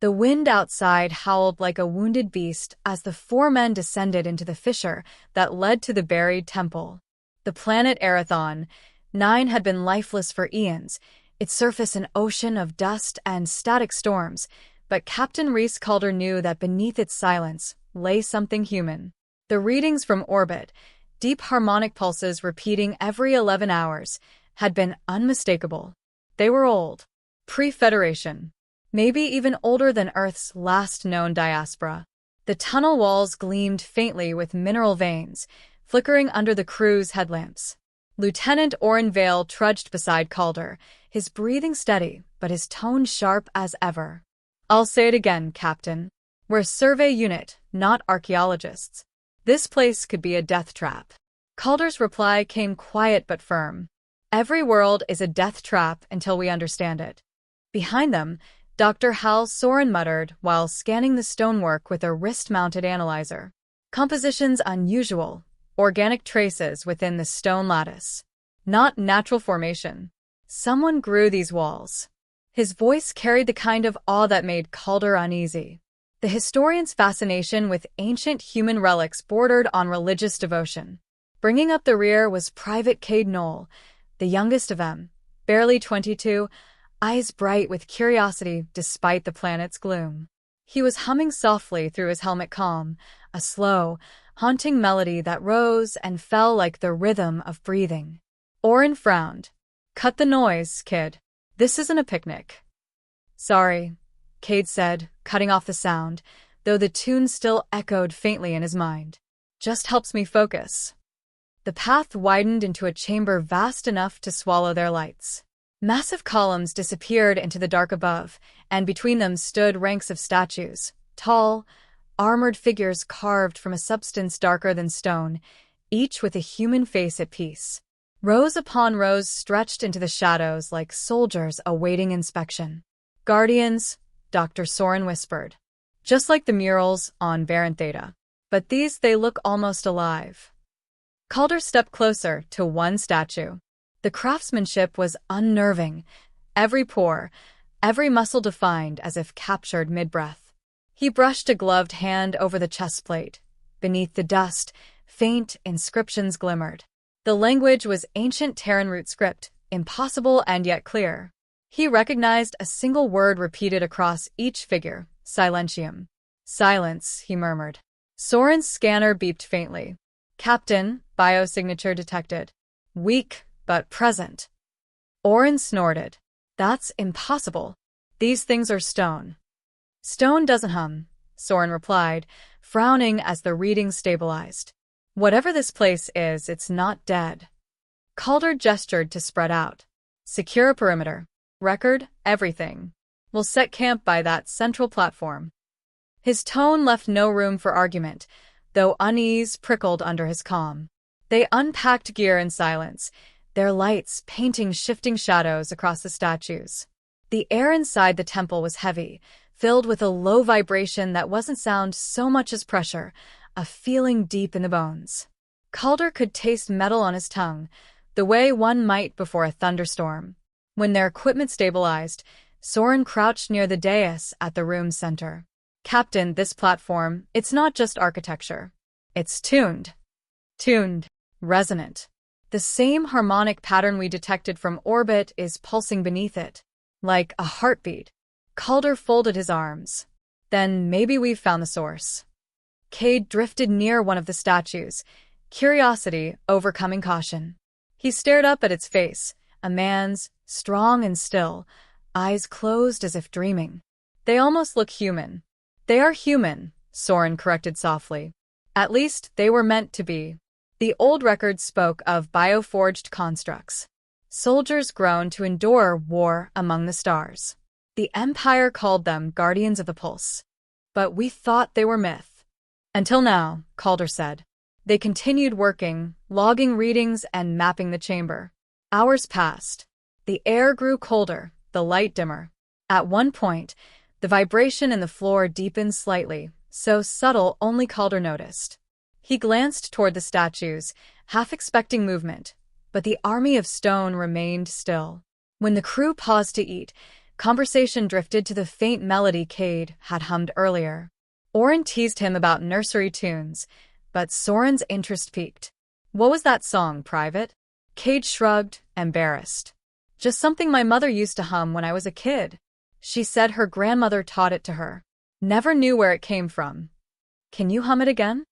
The wind outside howled like a wounded beast as the four men descended into the fissure that led to the buried temple. The planet Erathon, 9 had been lifeless for eons, its surface an ocean of dust and static storms, but Captain Reese Calder knew that beneath its silence lay something human. The readings from orbit, deep harmonic pulses repeating every 11 hours, had been unmistakable. They were old. Pre-Federation. Maybe even older than Earth's last known diaspora. The tunnel walls gleamed faintly with mineral veins, flickering under the crew's headlamps. Lieutenant Orrin Vale trudged beside Calder, his breathing steady, but his tone sharp as ever. "I'll say it again, Captain. We're a survey unit, not archaeologists. This place could be a death trap." Calder's reply came quiet but firm. "Every world is a death trap until we understand it." Behind them, Dr. Hal Soren muttered while scanning the stonework with a wrist-mounted analyzer. Compositions unusual, organic traces within the stone lattice. Not natural formation. Someone grew these walls. His voice carried the kind of awe that made Calder uneasy. The historian's fascination with ancient human relics bordered on religious devotion. Bringing up the rear was Private Cade Knoll, the youngest of them, barely 22, eyes bright with curiosity despite the planet's gloom. He was humming softly through his helmet comm, a slow, haunting melody that rose and fell like the rhythm of breathing. Orrin frowned. "Cut the noise, kid. This isn't a picnic." "Sorry," Cade said, cutting off the sound, though the tune still echoed faintly in his mind. "Just helps me focus." The path widened into a chamber vast enough to swallow their lights. Massive columns disappeared into the dark above, and between them stood ranks of statues, tall, armored figures carved from a substance darker than stone, each with a human face at peace. Rows upon rows stretched into the shadows like soldiers awaiting inspection. "Guardians," Dr. Soren whispered. "Just like the murals on Baron Theta. But these, they look almost alive." Calder stepped closer to one statue. The craftsmanship was unnerving, every pore, every muscle defined as if captured mid-breath. He brushed a gloved hand over the chest plate. Beneath the dust, faint inscriptions glimmered. The language was ancient Terran root script, impossible and yet clear. He recognized a single word repeated across each figure, silentium. "Silence," he murmured. Soren's scanner beeped faintly. "Captain, biosignature detected. Weak, but present." Orrin snorted. "That's impossible. These things are stone." "Stone doesn't hum," Soren replied, frowning as the reading stabilized. "Whatever this place is, it's not dead." Calder gestured to spread out. "Secure a perimeter. Record everything. We'll set camp by that central platform." His tone left no room for argument, though unease prickled under his calm. They unpacked gear in silence, their lights painting shifting shadows across the statues. The air inside the temple was heavy, filled with a low vibration that wasn't sound so much as pressure, a feeling deep in the bones. Calder could taste metal on his tongue, the way one might before a thunderstorm. When their equipment stabilized, Soren crouched near the dais at the room's center. "Captain, this platform, it's not just architecture. It's tuned. Tuned. Resonant. The same harmonic pattern we detected from orbit is pulsing beneath it. Like a heartbeat." Calder folded his arms. "Then maybe we've found the source." Cade drifted near one of the statues, curiosity overcoming caution. He stared up at its face, a man's, strong and still, eyes closed as if dreaming. "They almost look human." "They are human," Soren corrected softly. "At least they were meant to be." The old records spoke of bioforged constructs. Soldiers grown to endure war among the stars. The Empire called them Guardians of the Pulse. But we thought they were myth. "Until now," Calder said. They continued working, logging readings and mapping the chamber. Hours passed. The air grew colder, the light dimmer. At one point, the vibration in the floor deepened slightly, so subtle only Calder noticed. He glanced toward the statues, half expecting movement, but the army of stone remained still. When the crew paused to eat, conversation drifted to the faint melody Cade had hummed earlier. Oren teased him about nursery tunes, but Soren's interest peaked. What was that song, Private? Cade shrugged, embarrassed. Just something my mother used to hum when I was a kid. She said her grandmother taught it to her. Never knew where it came from. Can you hum it again?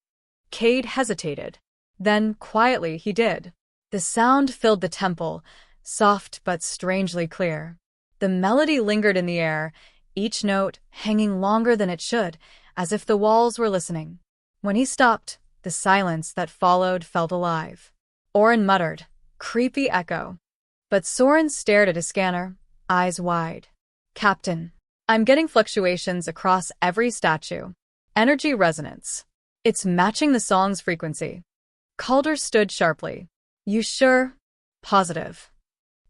Cade hesitated. Then, quietly, he did. The sound filled the temple, soft but strangely clear. The melody lingered in the air, each note hanging longer than it should, as if the walls were listening. When he stopped, the silence that followed felt alive. Oren muttered, "Creepy echo." But Soren stared at his scanner, eyes wide. "Captain, I'm getting fluctuations across every statue. Energy resonance. It's matching the song's frequency." Calder stood sharply. "You sure?" "Positive."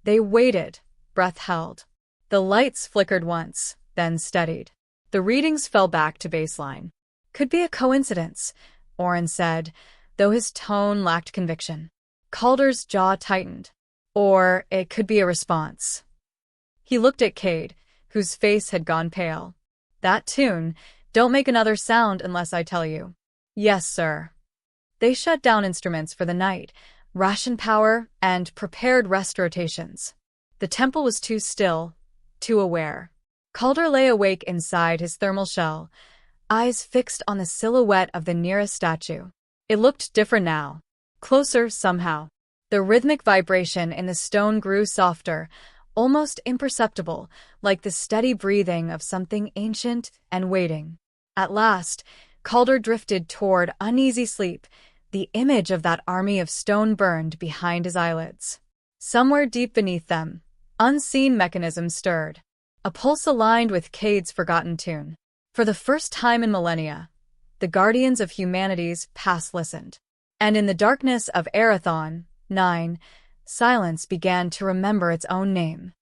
They waited, breath held. The lights flickered once, then steadied. The readings fell back to baseline. "Could be a coincidence," Oren said, though his tone lacked conviction. Calder's jaw tightened. "Or it could be a response." He looked at Cade, whose face had gone pale. "That tune, don't make another sound unless I tell you." "Yes, sir." They shut down instruments for the night, rationed power, and prepared rest rotations. The temple was too still, too aware. Calder lay awake inside his thermal shell, eyes fixed on the silhouette of the nearest statue. It looked different now, closer somehow. The rhythmic vibration in the stone grew softer, almost imperceptible, like the steady breathing of something ancient and waiting. At last, Calder drifted toward uneasy sleep, the image of that army of stone burned behind his eyelids. Somewhere deep beneath them, unseen mechanisms stirred. A pulse aligned with Cade's forgotten tune. For the first time in millennia, the guardians of humanity's past listened. And in the darkness of Arathon 9, silence began to remember its own name.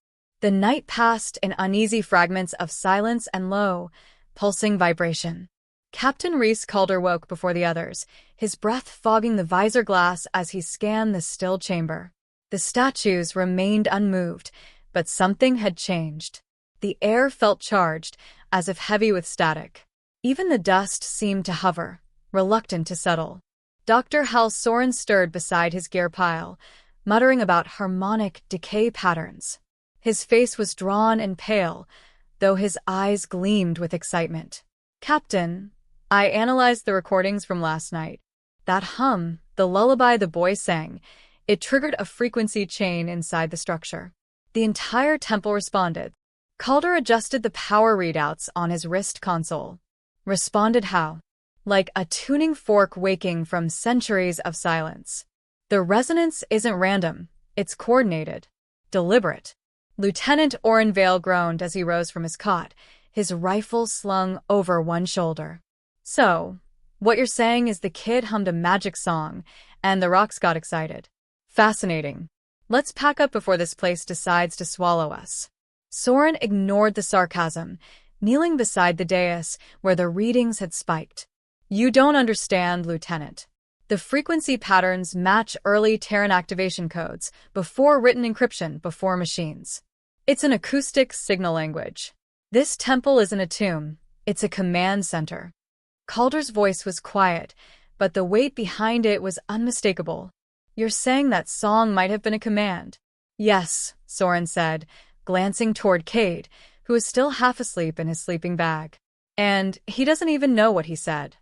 The night passed in uneasy fragments of silence and low, pulsing vibration. Captain Reese Calder woke before the others, his breath fogging the visor glass as he scanned the still chamber. The statues remained unmoved, but something had changed. The air felt charged, as if heavy with static. Even the dust seemed to hover, reluctant to settle. Dr. Hal Soren stirred beside his gear pile, muttering about harmonic decay patterns. His face was drawn and pale, though his eyes gleamed with excitement. "Captain, I analyzed the recordings from last night. That hum, the lullaby the boy sang, it triggered a frequency chain inside the structure. The entire temple responded." Calder adjusted the power readouts on his wrist console. Responded how? Like a tuning fork waking from centuries of silence. The resonance isn't random, it's coordinated. Deliberate. Lieutenant Oren Vale groaned as he rose from his cot, his rifle slung over one shoulder. "So, what you're saying is the kid hummed a magic song, and the rocks got excited. Fascinating. Let's pack up before this place decides to swallow us." Soren ignored the sarcasm, kneeling beside the dais where the readings had spiked. "You don't understand, Lieutenant. The frequency patterns match early Terran activation codes, before written encryption, before machines. It's an acoustic signal language. This temple isn't a tomb, it's a command center." Calder's voice was quiet, but the weight behind it was unmistakable. "You're saying that song might have been a command?" "Yes," Soren said, glancing toward Cade, who was still half asleep in his sleeping bag. "And he doesn't even know what he said."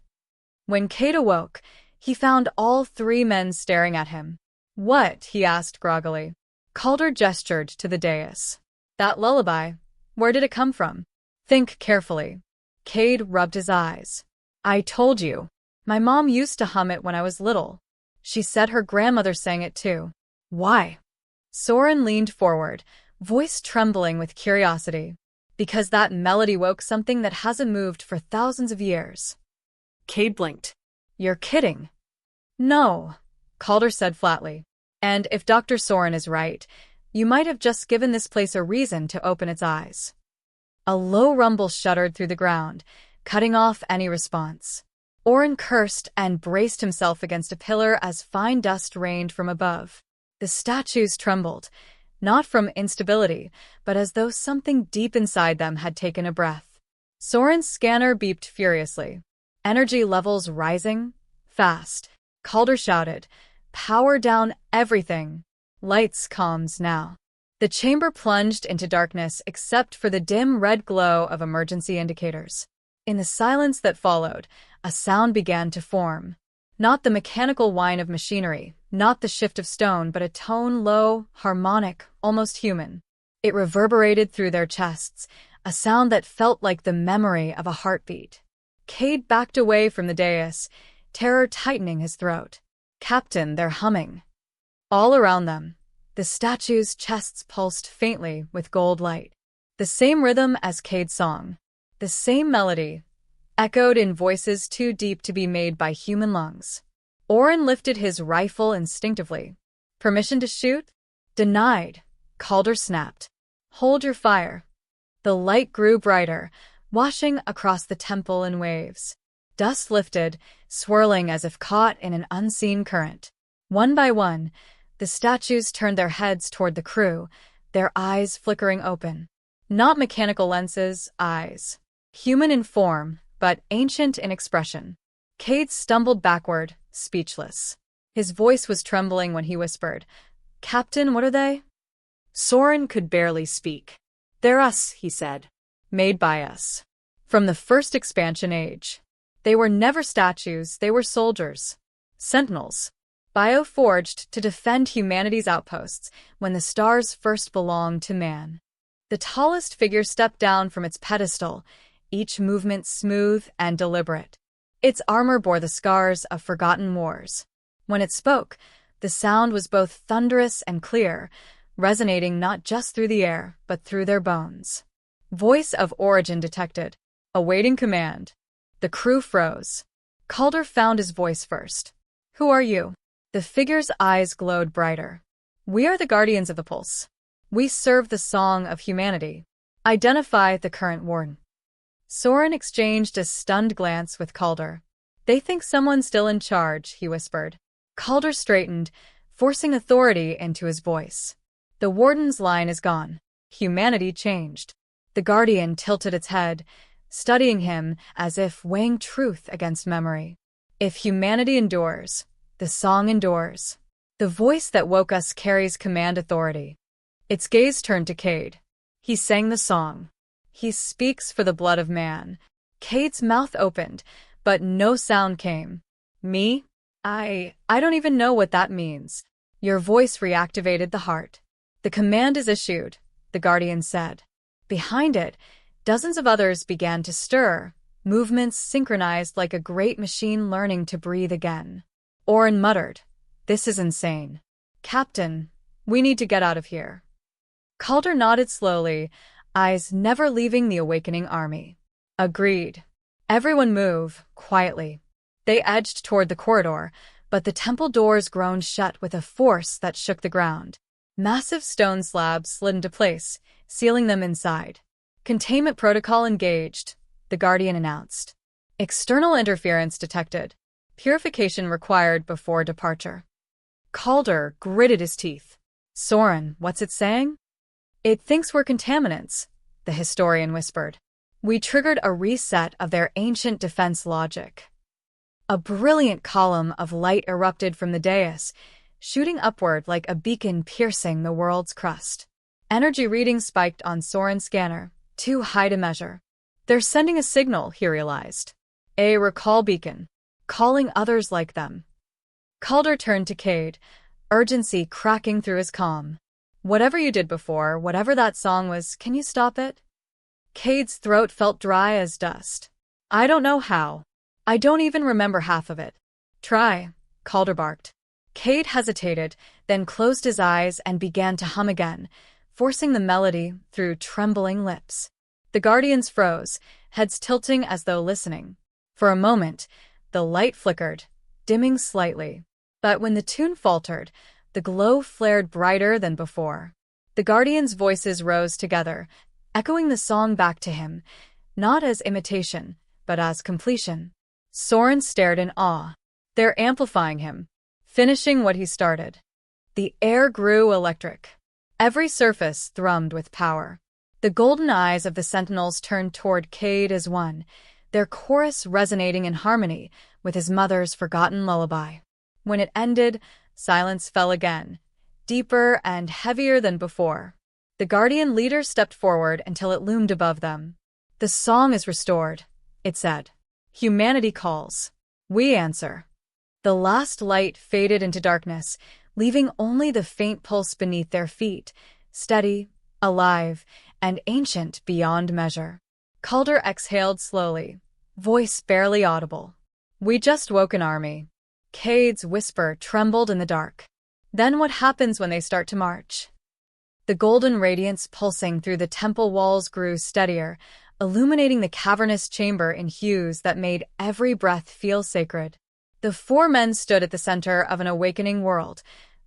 When Cade awoke, he found all three men staring at him. "What?" he asked groggily. Calder gestured to the dais. "That lullaby, where did it come from?" "Think carefully." Cade rubbed his eyes. "I told you. My mom used to hum it when I was little. She said her grandmother sang it too." "Why?" Soren leaned forward, voice trembling with curiosity. "Because that melody woke something that hasn't moved for thousands of years." Cade blinked. "You're kidding." "No," Calder said flatly. "And if Dr. Soren is right, you might have just given this place a reason to open its eyes." A low rumble shuddered through the ground, cutting off any response. Oren cursed and braced himself against a pillar as fine dust rained from above. The statues trembled, not from instability, but as though something deep inside them had taken a breath. Soren's scanner beeped furiously. Energy levels rising. Fast. Calder shouted, "Power down everything." Lights comms now. The chamber plunged into darkness except for the dim red glow of emergency indicators. In the silence that followed, a sound began to form. Not the mechanical whine of machinery, not the shift of stone, but a tone low, harmonic, almost human. It reverberated through their chests, a sound that felt like the memory of a heartbeat. Cade backed away from the dais, terror tightening his throat. "Captain, they're humming." All around them, the statues' chests pulsed faintly with gold light. The same rhythm as Cade's song. The same melody, echoed in voices too deep to be made by human lungs. Orin lifted his rifle instinctively. "Permission to shoot?" "Denied," Calder snapped. "Hold your fire." The light grew brighter, washing across the temple in waves. Dust lifted, swirling as if caught in an unseen current. One by one, the statues turned their heads toward the crew, their eyes flickering open. Not mechanical lenses, eyes. Human in form, but ancient in expression. Cade stumbled backward, speechless. His voice was trembling when he whispered, "Captain, what are they?" Soren could barely speak. "They're us," he said. "Made by us. From the first expansion age. They were never statues, they were soldiers. Sentinels. Bioforged to defend humanity's outposts when the stars first belonged to man." The tallest figure stepped down from its pedestal, each movement smooth and deliberate. Its armor bore the scars of forgotten wars. When it spoke, the sound was both thunderous and clear, resonating not just through the air, but through their bones. Voice of origin detected. Awaiting command. The crew froze. Calder found his voice first. "Who are you?" The figure's eyes glowed brighter. "We are the guardians of the pulse. We serve the song of humanity. Identify the current warden." Soren exchanged a stunned glance with Calder. "They think someone's still in charge," he whispered. Calder straightened, forcing authority into his voice. "The warden's line is gone. Humanity changed." The guardian tilted its head, studying him as if weighing truth against memory. "If humanity endures, the song endures. The voice that woke us carries command authority." Its gaze turned to Cade. He sang the song. "He speaks for the blood of man." Cade's mouth opened, but no sound came. "Me? I don't even know what that means." Your voice reactivated the heart. "The command is issued," the guardian said. Behind it, dozens of others began to stir, movements synchronized like a great machine learning to breathe again. Orin muttered, "This is insane. Captain, we need to get out of here." Calder nodded slowly, eyes never leaving the awakening army. "Agreed." "Everyone move, quietly." They edged toward the corridor, but the temple doors groaned shut with a force that shook the ground. Massive stone slabs slid into place, sealing them inside. "Containment protocol engaged," the Guardian announced. "External interference detected. Purification required before departure." Calder gritted his teeth. "Soren, what's it saying?" "It thinks we're contaminants," the historian whispered. "We triggered a reset of their ancient defense logic." A brilliant column of light erupted from the dais, shooting upward like a beacon piercing the world's crust. Energy readings spiked on Soren's scanner, too high to measure. "They're sending a signal," he realized. "A recall beacon, calling others like them." Calder turned to Cade, urgency cracking through his calm. "Whatever you did before, whatever that song was, can you stop it?" Cade's throat felt dry as dust. "I don't know how. I don't even remember half of it." "Try," Calder barked. Cade hesitated, then closed his eyes and began to hum again, forcing the melody through trembling lips. The Guardians froze, heads tilting as though listening. For a moment, the light flickered, dimming slightly. But when the tune faltered, the glow flared brighter than before. The Guardians' voices rose together, echoing the song back to him, not as imitation, but as completion. Soren stared in awe. They're amplifying him, finishing what he started. The air grew electric. Every surface thrummed with power. The golden eyes of the sentinels turned toward Cade as one, their chorus resonating in harmony with his mother's forgotten lullaby. When it ended, silence fell again, deeper and heavier than before. The Guardian leader stepped forward until it loomed above them. "The song is restored," it said. "Humanity calls. We answer." The last light faded into darkness, leaving only the faint pulse beneath their feet, steady, alive, and ancient beyond measure. Calder exhaled slowly, voice barely audible. "We just woke an army." Cade's whisper trembled in the dark. "Then what happens when they start to march?" The golden radiance pulsing through the temple walls grew steadier, illuminating the cavernous chamber in hues that made every breath feel sacred. The four men stood at the center of an awakening world,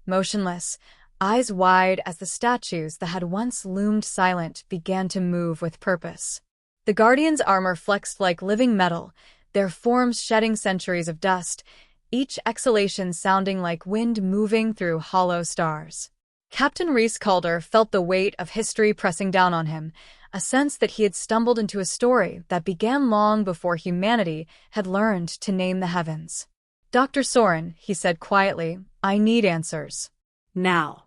motionless, eyes wide as the statues that had once loomed silent began to move with purpose. The Guardians' armor flexed like living metal, their forms shedding centuries of dust, each exhalation sounding like wind moving through hollow stars. Captain Rhys Calder felt the weight of history pressing down on him, a sense that he had stumbled into a story that began long before humanity had learned to name the heavens. "Dr. Soren," he said quietly, "I need answers. Now."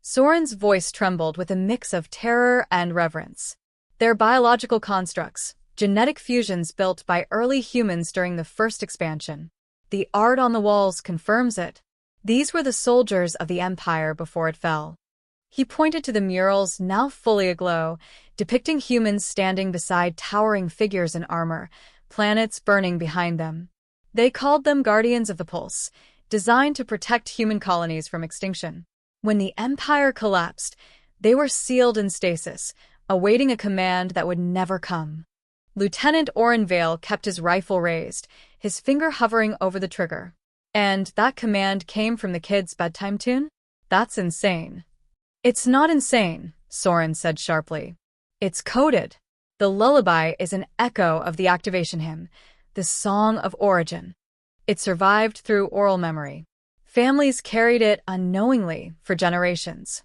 Soren's voice trembled with a mix of terror and reverence. "They're biological constructs, genetic fusions built by early humans during the first expansion. The art on the walls confirms it. These were the soldiers of the Empire before it fell." He pointed to the murals now fully aglow, depicting humans standing beside towering figures in armor, planets burning behind them. They called them Guardians of the Pulse, designed to protect human colonies from extinction. When the Empire collapsed, they were sealed in stasis, awaiting a command that would never come. Lieutenant Oren Vale kept his rifle raised, his finger hovering over the trigger. "And that command came from the kid's bedtime tune? That's insane." "It's not insane," Soren said sharply. "It's coded. The lullaby is an echo of the activation hymn, the Song of Origin. It survived through oral memory. Families carried it unknowingly for generations."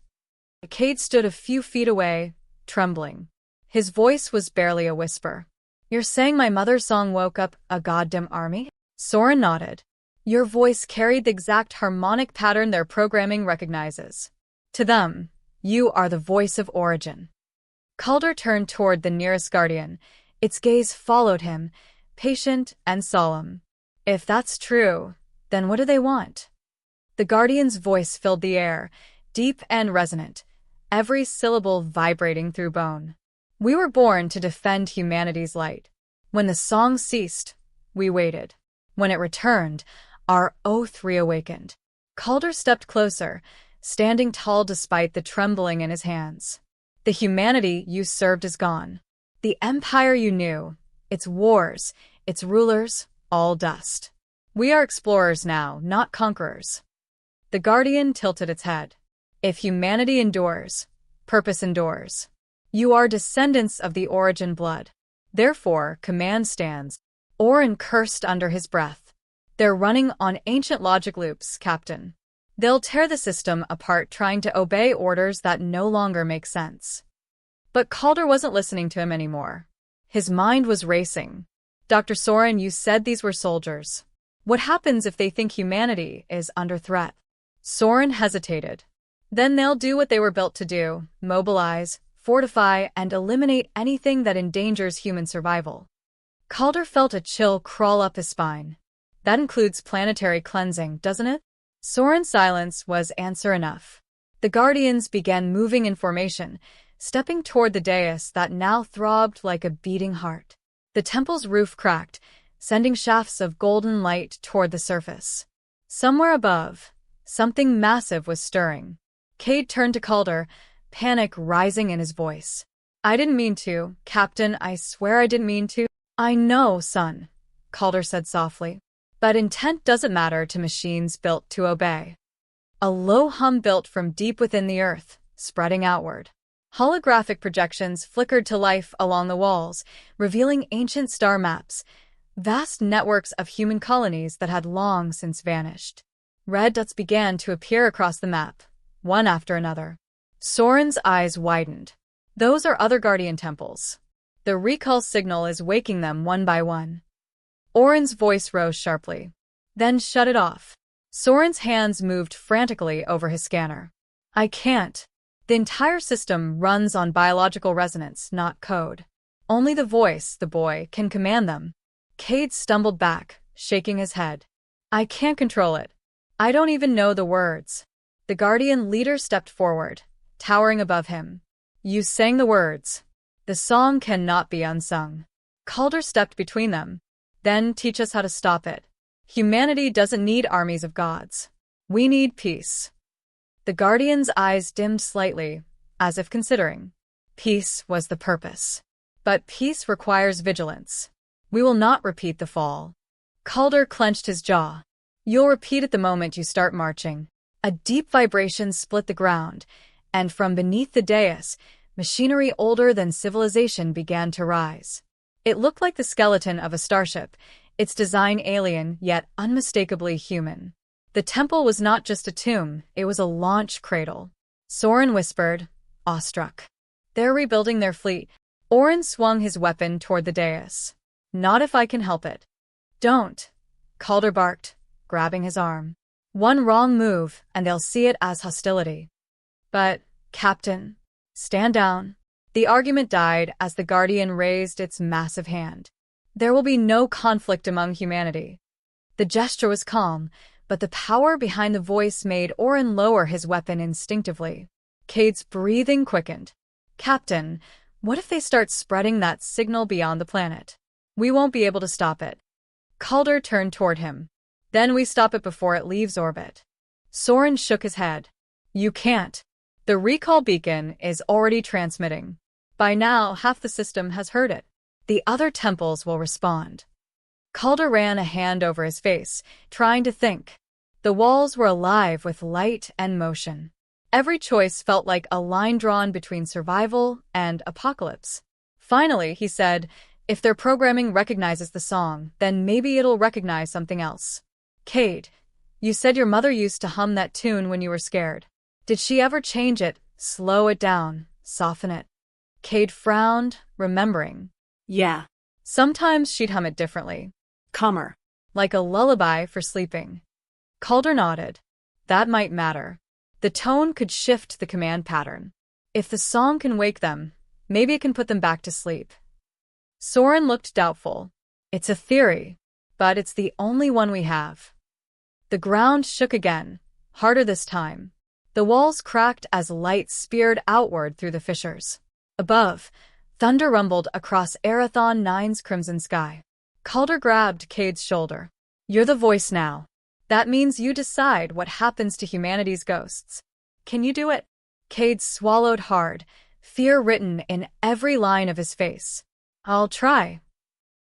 Cade stood a few feet away, trembling. His voice was barely a whisper. "You're saying my mother's song woke up a goddamn army?" Soren nodded. "Your voice carried the exact harmonic pattern their programming recognizes. To them, you are the voice of origin." Calder turned toward the nearest Guardian. Its gaze followed him, patient and solemn. "If that's true, then what do they want?" The Guardian's voice filled the air, deep and resonant, every syllable vibrating through bone. "We were born to defend humanity's light. When the song ceased, we waited. When it returned, our oath reawakened." Calder stepped closer, standing tall despite the trembling in his hands. "The humanity you served is gone. The empire you knew, its wars, its rulers, all dust. We are explorers now, not conquerors." The Guardian tilted its head. "If humanity endures, purpose endures. You are descendants of the origin blood. Therefore, command stands." Oren cursed under his breath. "They're running on ancient logic loops, Captain. They'll tear the system apart trying to obey orders that no longer make sense." But Calder wasn't listening to him anymore. His mind was racing. "Dr. Soren, you said these were soldiers. What happens if they think humanity is under threat?" Soren hesitated. "Then they'll do what they were built to do, mobilize, fortify, and eliminate anything that endangers human survival." Calder felt a chill crawl up his spine. "That includes planetary cleansing, doesn't it?" Soren's silence was answer enough. The Guardians began moving in formation, stepping toward the dais that now throbbed like a beating heart. The temple's roof cracked, sending shafts of golden light toward the surface. Somewhere above, something massive was stirring. Cade turned to Calder, panic rising in his voice. "I didn't mean to, Captain, I swear I didn't mean to." "I know, son," Calder said softly. "But intent doesn't matter to machines built to obey." A low hum built from deep within the earth, spreading outward. Holographic projections flickered to life along the walls, revealing ancient star maps, vast networks of human colonies that had long since vanished. Red dots began to appear across the map, one after another. Soren's eyes widened. Those are other Guardian temples. The recall signal is waking them one by one. Oren's voice rose sharply. Then shut it off. Soren's hands moved frantically over his scanner. I can't. The entire system runs on biological resonance, not code. Only the voice, the boy, can command them. Cade stumbled back, shaking his head. I can't control it. I don't even know the words. The Guardian leader stepped forward, towering above him. You sang the words. The song cannot be unsung. Calder stepped between them. Then teach us how to stop it. Humanity doesn't need armies of gods. We need peace. The Guardian's eyes dimmed slightly, as if considering. Peace was the purpose. But peace requires vigilance. We will not repeat the fall. Calder clenched his jaw. You'll repeat it the moment you start marching. A deep vibration split the ground, and from beneath the dais, machinery older than civilization began to rise. It looked like the skeleton of a starship, its design alien yet unmistakably human. The temple was not just a tomb, it was a launch cradle. Soren whispered, awestruck. They're rebuilding their fleet. Oren swung his weapon toward the dais. Not if I can help it. Don't, Calder barked, grabbing his arm. One wrong move, and they'll see it as hostility. But, Captain, stand down. The argument died as the Guardian raised its massive hand. There will be no conflict among humanity. The gesture was calm, but the power behind the voice made Oren lower his weapon instinctively. Cade's breathing quickened. Captain, what if they start spreading that signal beyond the planet? We won't be able to stop it. Calder turned toward him. Then we stop it before it leaves orbit. Soren shook his head. You can't. The recall beacon is already transmitting. By now, half the system has heard it. The other temples will respond. Calder ran a hand over his face, trying to think. The walls were alive with light and motion. Every choice felt like a line drawn between survival and apocalypse. Finally, he said, if their programming recognizes the song, then maybe it'll recognize something else. Cade, you said your mother used to hum that tune when you were scared. Did she ever change it, slow it down, soften it? Cade frowned, remembering. Yeah. Sometimes she'd hum it differently. Calmer. Like a lullaby for sleeping. Calder nodded. That might matter. The tone could shift the command pattern. If the song can wake them, maybe it can put them back to sleep. Soren looked doubtful. It's a theory, but it's the only one we have. The ground shook again, harder this time. The walls cracked as light speared outward through the fissures. Above, thunder rumbled across Arathon 9's crimson sky. Calder grabbed Cade's shoulder. You're the voice now. That means you decide what happens to humanity's ghosts. Can you do it? Cade swallowed hard, fear written in every line of his face. I'll try.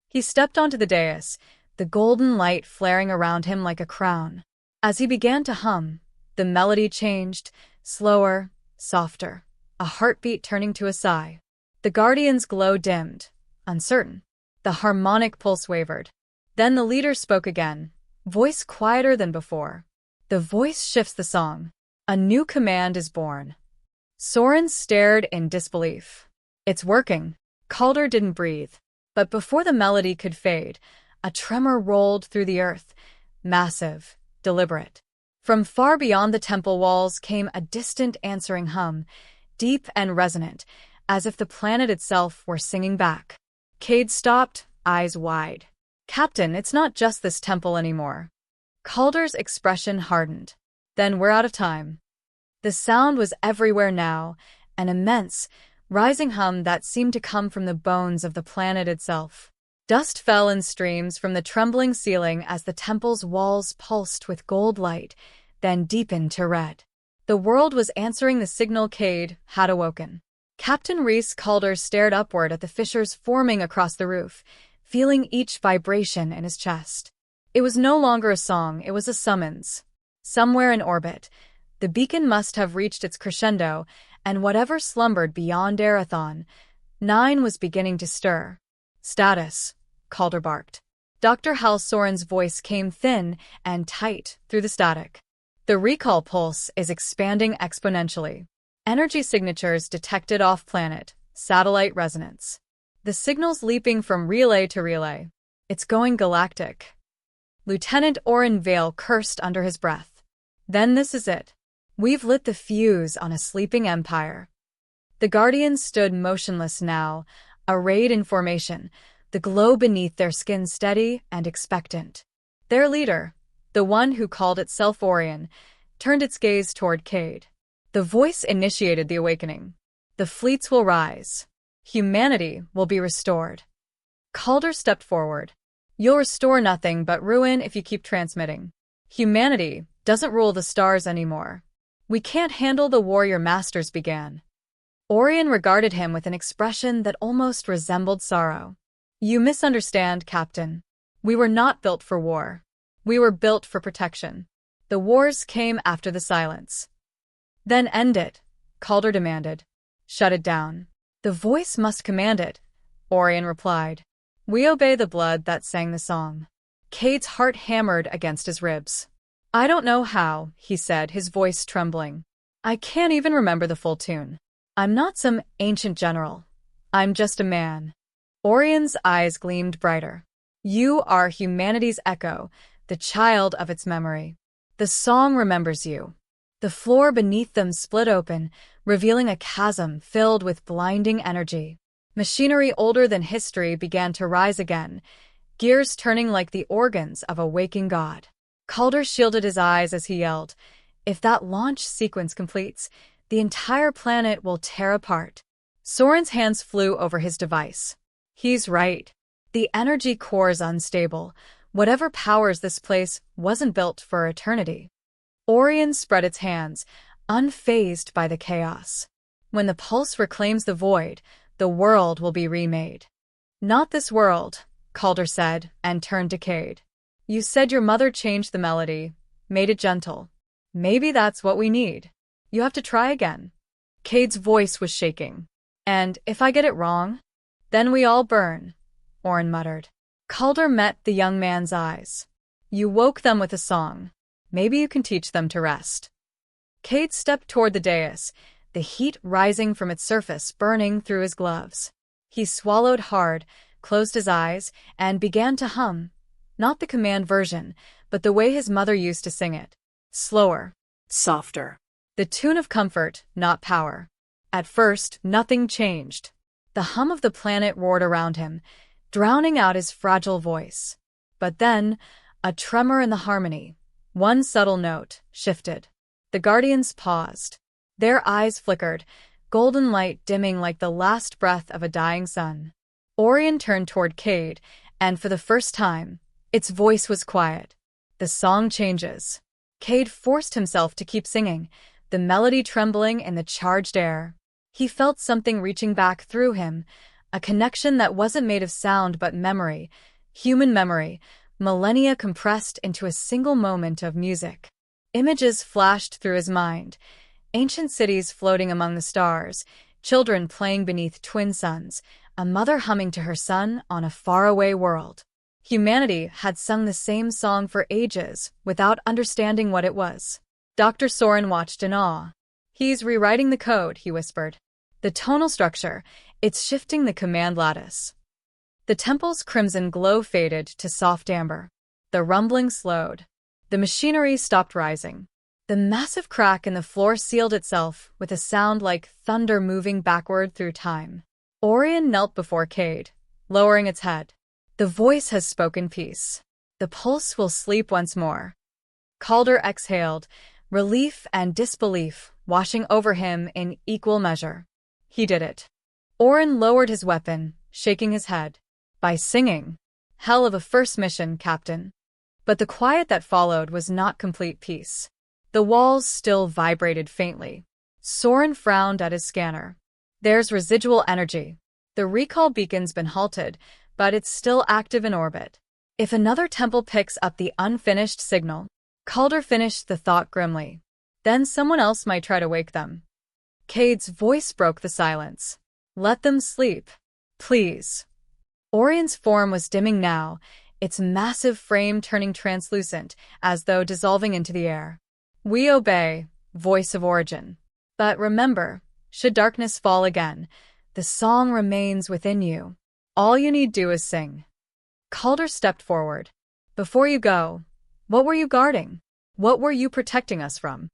He stepped onto the dais, the golden light flaring around him like a crown. As he began to hum, the melody changed, slower, softer, a heartbeat turning to a sigh. The Guardian's glow dimmed, uncertain. The harmonic pulse wavered. Then the leader spoke again, voice quieter than before. The voice shifts the song. A new command is born. Soren stared in disbelief. It's working. Calder didn't breathe. But before the melody could fade, a tremor rolled through the earth, massive, deliberate. From far beyond the temple walls came a distant answering hum, deep and resonant, as if the planet itself were singing back. Cade stopped, eyes wide. Captain, it's not just this temple anymore. Calder's expression hardened. Then we're out of time. The sound was everywhere now, an immense, rising hum that seemed to come from the bones of the planet itself. Dust fell in streams from the trembling ceiling as the temple's walls pulsed with gold light, then deepened to red. The world was answering the signal Cade had awoken. Captain Reese Calder stared upward at the fissures forming across the roof, feeling each vibration in his chest. It was no longer a song, it was a summons. Somewhere in orbit, the beacon must have reached its crescendo, and whatever slumbered beyond Arathon, 9 was beginning to stir. Status, Calder barked. Dr. Hal Soren's voice came thin and tight through the static. The recall pulse is expanding exponentially. Energy signatures detected off-planet, satellite resonance. The signal's leaping from relay to relay. It's going galactic. Lieutenant Orin Vale cursed under his breath. Then this is it. We've lit the fuse on a sleeping empire. The Guardians stood motionless now, arrayed in formation, the glow beneath their skin steady and expectant. Their leader, the one who called itself Orion, turned its gaze toward Cade. The voice initiated the awakening. The fleets will rise. Humanity will be restored. Calder stepped forward. You'll restore nothing but ruin if you keep transmitting. Humanity doesn't rule the stars anymore. We can't handle the war your masters began. Orion regarded him with an expression that almost resembled sorrow. You misunderstand, Captain. We were not built for war. We were built for protection. The wars came after the silence. Then end it, Calder demanded. Shut it down. The voice must command it, Orion replied. We obey the blood that sang the song. Cade's heart hammered against his ribs. I don't know how, he said, his voice trembling. I can't even remember the full tune. I'm not some ancient general. I'm just a man. Orion's eyes gleamed brighter. You are humanity's echo, the child of its memory. The song remembers you. The floor beneath them split open, revealing a chasm filled with blinding energy. Machinery older than history began to rise again, gears turning like the organs of a waking god. Calder shielded his eyes as he yelled, if that launch sequence completes, the entire planet will tear apart. Soren's hands flew over his device. He's right. The energy core's unstable. Whatever powers this place wasn't built for eternity. Orion spread its hands, unfazed by the chaos. When the pulse reclaims the void, the world will be remade. Not this world, Calder said, and turned to Cade. You said your mother changed the melody, made it gentle. Maybe that's what we need. You have to try again. Cade's voice was shaking. And if I get it wrong, then we all burn, Orion muttered. Calder met the young man's eyes. You woke them with a song. Maybe you can teach them to rest. Cade stepped toward the dais, the heat rising from its surface burning through his gloves. He swallowed hard, closed his eyes, and began to hum. Not the command version, but the way his mother used to sing it. Slower. Softer. The tune of comfort, not power. At first, nothing changed. The hum of the planet roared around him, drowning out his fragile voice. But then, a tremor in the harmony. One subtle note shifted. The Guardians paused. Their eyes flickered, golden light dimming like the last breath of a dying sun. Orion turned toward Cade, and for the first time, its voice was quiet. The song changes. Cade forced himself to keep singing, the melody trembling in the charged air. He felt something reaching back through him, a connection that wasn't made of sound but memory, human memory, millennia compressed into a single moment of music. Images flashed through his mind, ancient cities floating among the stars, children playing beneath twin suns, a mother humming to her son on a faraway world. Humanity had sung the same song for ages without understanding what it was. Dr. Soren watched in awe. He's rewriting the code, he whispered. The tonal structure, it's shifting the command lattice. The temple's crimson glow faded to soft amber. The rumbling slowed. The machinery stopped rising. The massive crack in the floor sealed itself with a sound like thunder moving backward through time. Orion knelt before Cade, lowering its head. The voice has spoken peace. The pulse will sleep once more. Calder exhaled, relief and disbelief washing over him in equal measure. He did it. Orion lowered his weapon, shaking his head. By singing. Hell of a first mission, Captain. But the quiet that followed was not complete peace. The walls still vibrated faintly. Soren frowned at his scanner. There's residual energy. The recall beacon's been halted, but it's still active in orbit. If another temple picks up the unfinished signal, Calder finished the thought grimly. Then someone else might try to wake them. Cade's voice broke the silence. Let them sleep. Please. Orion's form was dimming now, its massive frame turning translucent, as though dissolving into the air. We obey, voice of origin. But remember, should darkness fall again, the song remains within you. All you need do is sing. Calder stepped forward. Before you go, what were you guarding? What were you protecting us from?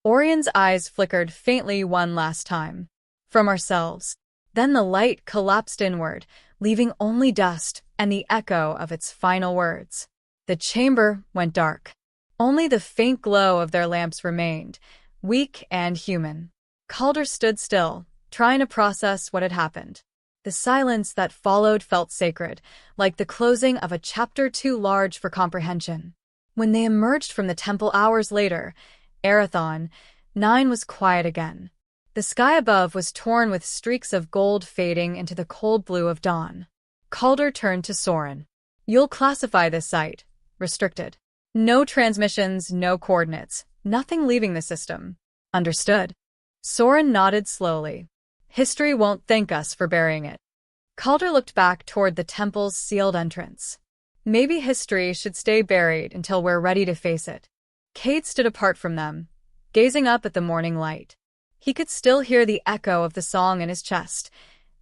Orion's eyes flickered faintly one last time. From ourselves. Then the light collapsed inward, leaving only dust and the echo of its final words. The chamber went dark. Only the faint glow of their lamps remained, weak and human. Calder stood still, trying to process what had happened. The silence that followed felt sacred, like the closing of a chapter too large for comprehension. When they emerged from the temple hours later, Erathon, 9 was quiet again. The sky above was torn with streaks of gold fading into the cold blue of dawn. Calder turned to Soren. You'll classify this site. Restricted. No transmissions, no coordinates, nothing leaving the system. Understood. Soren nodded slowly. History won't thank us for burying it. Calder looked back toward the temple's sealed entrance. Maybe history should stay buried until we're ready to face it. Cade stood apart from them, gazing up at the morning light. He could still hear the echo of the song in his chest,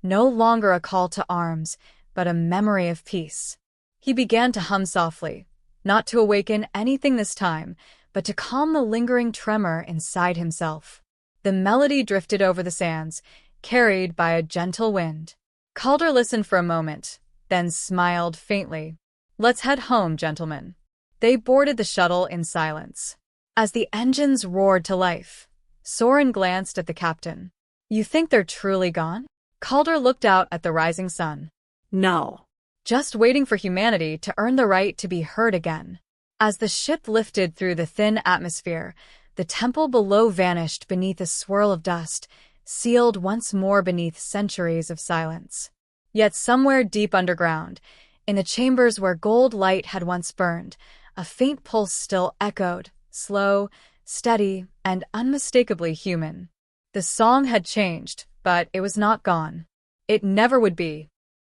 no longer a call to arms, but a memory of peace. He began to hum softly, not to awaken anything this time, but to calm the lingering tremor inside himself. The melody drifted over the sands, carried by a gentle wind. Calder listened for a moment, then smiled faintly. Let's head home, gentlemen. They boarded the shuttle in silence. As the engines roared to life, Soren glanced at the captain. You think they're truly gone? Calder looked out at the rising sun. No. Just waiting for humanity to earn the right to be heard again. As the ship lifted through the thin atmosphere, the temple below vanished beneath a swirl of dust, sealed once more beneath centuries of silence. Yet somewhere deep underground, in the chambers where gold light had once burned, a faint pulse still echoed, slow, steady, and unmistakably human. The song had changed, but it was not gone. It never would be.